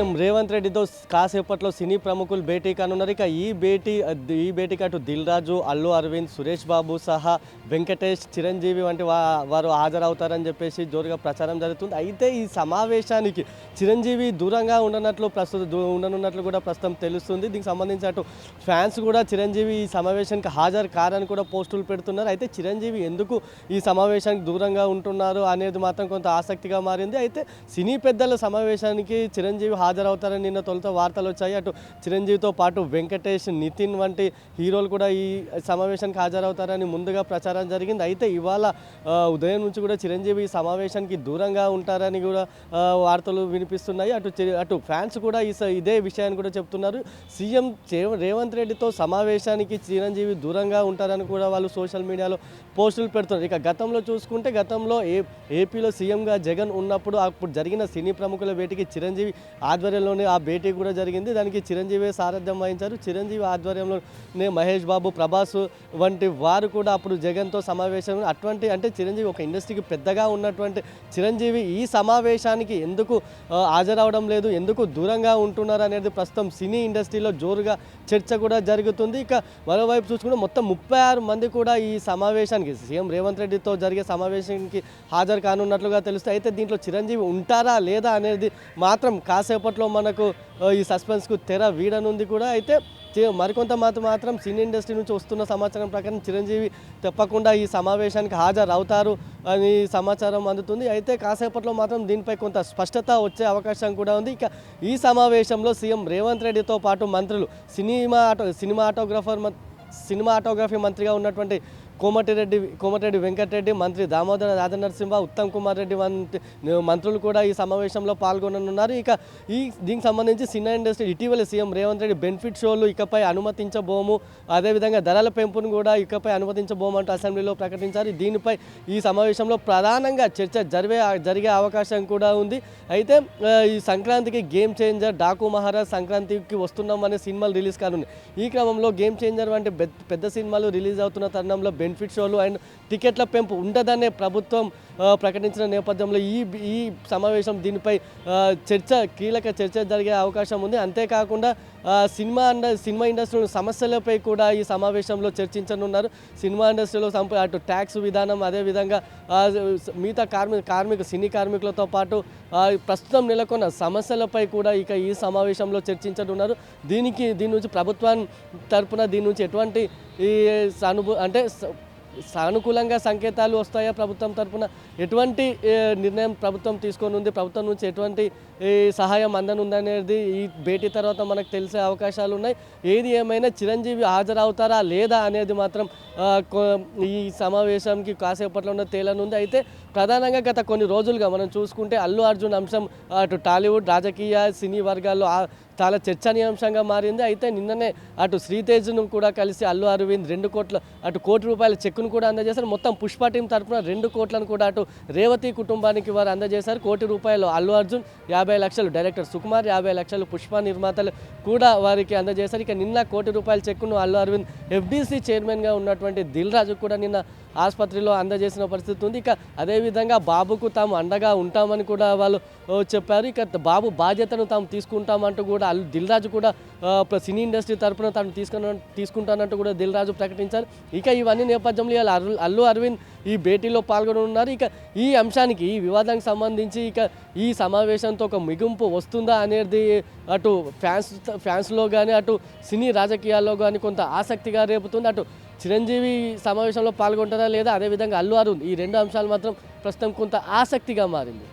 CM Revanth రెడ్డితో కాసేపట్లో సినీ ప్రముఖులు భేటీ కానున్నారు. ఇక ఈ భేటీకి అటు దిల్ రాజు, అల్లు అరవింద్, సురేష్ బాబు సహా వెంకటేష్, చిరంజీవి వంటి వారు హాజరవుతారని చెప్పేసి జోరుగా ప్రచారం జరుగుతుంది. అయితే ఈ సమావేశానికి చిరంజీవి దూరంగా ఉండనున్నట్లు కూడా ప్రస్తుతం తెలుస్తుంది. దీనికి సంబంధించి అటు ఫ్యాన్స్ కూడా చిరంజీవి ఈ సమావేశానికి హాజరు కారని కూడా పోస్టులు పెడుతున్నారు. అయితే చిరంజీవి ఎందుకు ఈ సమావేశానికి దూరంగా ఉంటున్నారు అనేది మాత్రం కొంత ఆసక్తిగా మారింది. అయితే సినీ పెద్దల సమావేశానికి చిరంజీవి హాజరవుతారని నిన్న తొలుత వార్తలు వచ్చాయి. అటు చిరంజీవితో పాటు వెంకటేష్, నితిన్ వంటి హీరోలు కూడా ఈ సమావేశానికి హాజరవుతారని ముందుగా ప్రచారం జరిగింది. అయితే ఇవాళ ఉదయం నుంచి కూడా చిరంజీవి ఈ సమావేశానికి దూరంగా ఉంటారని కూడా వార్తలు వినిపిస్తున్నాయి. అటు ఫ్యాన్స్ కూడా ఇదే విషయాన్ని కూడా చెప్తున్నారు. సీఎం రేవంత్ రెడ్డితో సమావేశానికి చిరంజీవి దూరంగా ఉంటారని కూడా వాళ్ళు సోషల్ మీడియాలో పోస్టులు పెడుతున్నారు. ఇక గతంలో చూసుకుంటే ఏపీలో సీఎంగా జగన్ ఉన్నప్పుడు అప్పుడు జరిగిన సినీ ప్రముఖుల భేటీకి చిరంజీవి ఆధ్వర్యంలోనే ఆ భేటీ కూడా జరిగింది. దానికి చిరంజీవి సారథ్యం వహించారు. చిరంజీవి ఆధ్వర్యంలోనే మహేష్ బాబు, ప్రభాస్ వంటి వారు కూడా అప్పుడు జగన్తో సమావేశం అంటే చిరంజీవి ఒక ఇండస్ట్రీకి పెద్దగా ఉన్నటువంటి చిరంజీవి ఈ సమావేశానికి ఎందుకు హాజరవడం లేదు, ఎందుకు దూరంగా ఉంటున్నారు అనేది ప్రస్తుతం సినీ ఇండస్ట్రీలో జోరుగా చర్చ కూడా జరుగుతుంది. ఇక మరోవైపు చూసుకుంటే మొత్తం 36 మంది కూడా ఈ సమావేశానికి సీఎం రేవంత్ రెడ్డితో జరిగే సమావేశానికి హాజరు కానున్నట్లుగా తెలుస్తుంది. అయితే దీంట్లో చిరంజీవి ఉంటారా లేదా అనేది మాత్రం కాసేపట్లో మనకు ఈ సస్పెన్స్కు తెర వీడనుంది కూడా. అయితే మరికొంత మాత్రం సినీ ఇండస్ట్రీ నుంచి వస్తున్న సమాచారం ప్రకారం చిరంజీవి తప్పకుండా ఈ సమావేశానికి హాజరు అవుతారు అని సమాచారం అందుతుంది. అయితే కాసేపట్లో మాత్రం దీనిపై కొంత స్పష్టత వచ్చే అవకాశం కూడా ఉంది. ఇక ఈ సమావేశంలో సీఎం రేవంత్ రెడ్డితో పాటు మంత్రులు సినిమాటోగ్రఫీ మంత్రిగా ఉన్నటువంటి కోమటిరెడ్డి వెంకటరెడ్డి, మంత్రి దామోదర రాజనరసింహ, ఉత్తమ్ కుమార్ రెడ్డి వంటి మంత్రులు కూడా ఈ సమావేశంలో పాల్గొననున్నారు. ఇక దీనికి సంబంధించి సినీ ఇండస్ట్రీ ఇటీవల సీఎం రేవంత్ రెడ్డి బెనిఫిట్ షోలు ఇకపై అనుమతించబోము, అదేవిధంగా ధరల పెంపును కూడా ఇకపై అనుమతించబోము అంటూ అసెంబ్లీలో ప్రకటించారు. దీనిపై ఈ సమావేశంలో ప్రధానంగా చర్చ జరిగే అవకాశం కూడా ఉంది. అయితే ఈ సంక్రాంతికి గేమ్ చేంజర్, డాకు మహారాజ్, సంక్రాంతికి వస్తున్నాం అనే సినిమాలు రిలీజ్ కానున్నాయి. ఈ క్రమంలో గేమ్ చేంజర్ వంటి పెద్ద సినిమాలు రిలీజ్ అవుతున్న తరుణంలో బెనిఫిట్ షోలు అండ్ టికెట్ల పెంపు ఉండదనే ప్రభుత్వం ప్రకటించిన నేపథ్యంలో ఈ సమావేశం దీనిపై కీలక చర్చ జరిగే అవకాశం ఉంది. అంతేకాకుండా సినిమా ఇండస్ట్రీ సమస్యలపై కూడా ఈ సమావేశంలో చర్చించనున్నారు. సినిమా ఇండస్ట్రీలో అటు ట్యాక్స్ విధానం, అదేవిధంగా మిగతా సినీ కార్మికులతో పాటు ప్రస్తుతం నెలకొన్న సమస్యలపై కూడా ఇక ఈ సమావేశంలో చర్చించనున్నారు. దీని నుంచి ప్రభుత్వం తరపున దీని నుంచి ఎటువంటి సానుకూలంగా సంకేతాలు వస్తాయా, ప్రభుత్వం తరపున ఎటువంటి నిర్ణయం ప్రభుత్వం తీసుకొని ఉంది, ప్రభుత్వం నుంచి ఎటువంటి సహాయం అందనుందనేది ఈ భేటీ తర్వాత మనకు తెలిసే అవకాశాలు ఉన్నాయి. ఏది ఏమైనా చిరంజీవి హాజరవుతారా లేదా అనేది మాత్రం ఈ సమావేశంకి కాసేపట్లోనే తేలనుంది. అయితే ప్రధానంగా గత కొన్ని రోజులుగా మనం చూసుకుంటే అల్లు అర్జున్ అంశం అటు టాలీవుడ్ రాజకీయ సినీ వర్గాల్లో చాలా చర్చనీయాంశంగా మారింది. అయితే నిన్ననే అటు శ్రీతేజ్ను కూడా కలిసి అల్లు అరవింద్ 2 కోట్ల ₹1 కోటి చెక్కును కూడా అందజేశారు. మొత్తం పుష్ప టీం తరఫున 2 కోట్లను కూడా అటు రేవతి కుటుంబానికి వారు అందజేశారు. ₹1 కోటి అల్లు అర్జున్, 50 లక్షలు డైరెక్టర్ సుకుమార్, 50 లక్షలు పుష్ప నిర్మాతలు కూడా వారికి అందజేశారు. ఇక నిన్న ₹1 కోటి చెక్కును అల్లు అరవింద్ FDC చైర్మన్గా ఉన్నటువంటి దిల్ రాజు కూడా నిన్న ఆసుపత్రిలో అందజేసిన పరిస్థితి ఉంది. ఇక అదేవిధంగా బాబుకు తాము అండగా ఉంటామని కూడా వాళ్ళు చెప్పారు. ఇక బాబు బాధ్యతను తాము తీసుకుంటామంటూ కూడా దిల్ రాజు కూడా సినీ ఇండస్ట్రీ తరఫున తాను తీసుకుంటానంటూ కూడా దిల్ రాజు ప్రకటించారు. ఇక ఇవన్నీ నేపథ్యంలో అల్లు అరవింద్ ఈ భేటీలో పాల్గొనున్నారు. ఇక ఈ అంశానికి, ఈ వివాదానికి సంబంధించి ఇక ఈ సమావేశంతో ఒక మిగుంపు వస్తుందా అనేది అటు ఫ్యాన్స్లో కానీ అటు సినీ రాజకీయాల్లో కానీ కొంత ఆసక్తిగా రేపుతుంది. అటు చిరంజీవి సమావేశంలో పాల్గొంటారా లేదా, అదేవిధంగా అల్లు అరవింద్, ఈ 2 అంశాలు మాత్రం ప్రస్తుతం కొంత ఆసక్తిగా మారింది.